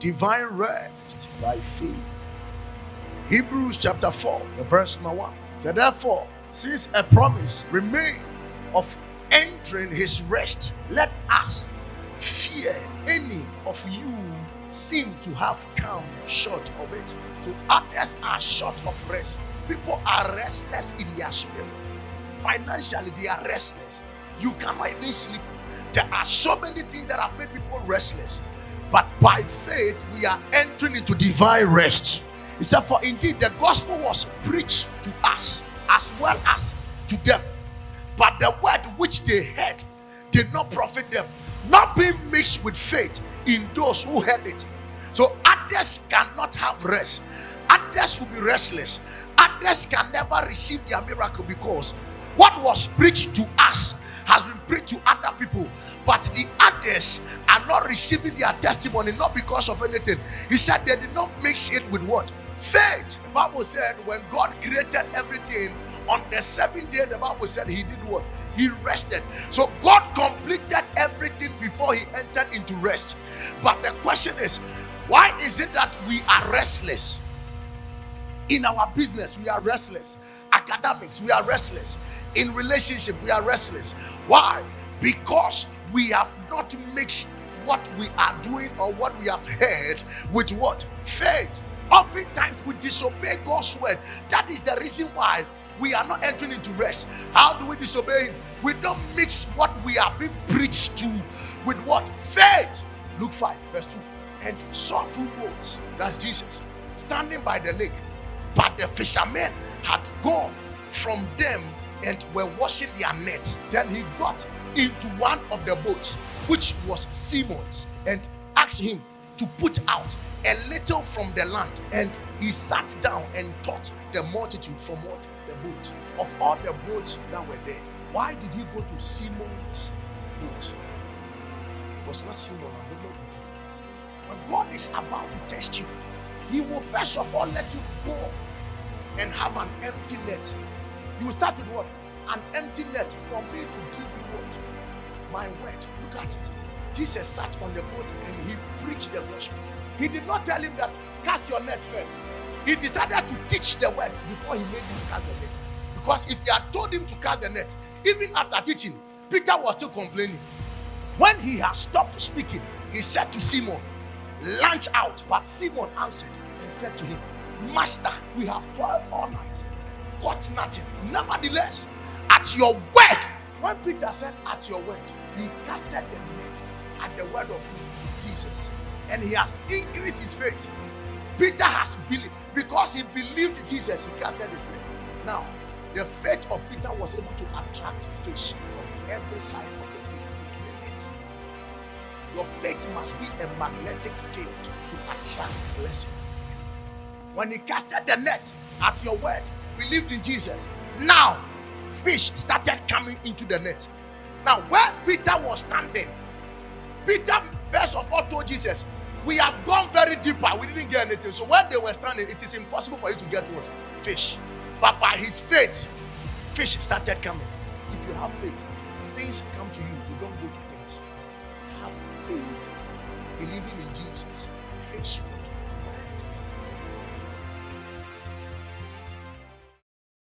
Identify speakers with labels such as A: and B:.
A: divine rest by faith. Hebrews chapter 4, the verse number 1. So therefore, since a promise remains of entering his rest, let us fear any of you seem to have come short of it. So others are short of rest. People are restless in their spirit. Financially, they are restless. You cannot even sleep. There are so many things that have made people restless. But by faith, we are entering into divine rest. He said, for indeed the gospel was preached to us as well as to them. But the word which they heard did not profit them, not being mixed with faith in those who heard it. So others cannot have rest. Others will be restless. Others can never receive their miracle because what was preached to us has been preached to other people, but the others are not receiving their testimony, not because of anything. He said they did not mix it with what? Faith. The Bible said when God created everything on the seventh day, the Bible said he did what? He rested. So God completed everything before he entered into rest. But the question is, why is it that we are restless? In our business, we are restless. Academics, we are restless. In relationship, we are restless. Why? Because we have not mixed what we are doing or what we have heard with what? Faith. Oftentimes we disobey God's word. That is the reason why we are not entering into rest. How do we disobey him? We don't mix what we are being preached to with what? Faith. Luke 5 verse 2. And saw two boats, that's Jesus, standing by the lake. But the fishermen had gone from them and were washing their nets. Then he got into one of the boats, which was Simon's, and asked him to put out a little from the land. And he sat down and taught the multitude from what? The boat. Of all the boats that were there, why did he go to Simon's boat? It was not Simon. When God is about to test you, he will first of all let you go and have an empty net. You will start with what? An empty net for me to give you what? My word. Look at it. Jesus sat on the boat and he preached the gospel. He did not tell him that cast your net first. He decided to teach the word before he made him cast the net. Because if he had told him to cast the net, even after teaching, Peter was still complaining. When he had stopped speaking, he said to Simon, launch out. But Simon answered and said to him, Master, we have toiled all night, caught nothing. Nevertheless, at your word. When Peter said at your word, he casted the net at the word of Jesus. And he has increased his faith. Peter has believed. Because he believed Jesus, he casted his net. Now, the faith of Peter was able to attract fish from every side of the lake into the net. Your faith must be a magnetic field to attract blessing to you. When he casted the net at your word, believed in Jesus, now fish started coming into the net. Now, where Peter was standing, Peter first of all told Jesus, we have gone very deeper, we didn't get anything. So where they were standing, it is impossible for you to get what? Fish. But by his faith, fish started coming. If you have faith, things come to you. You don't go to things. Have faith, believing in Jesus.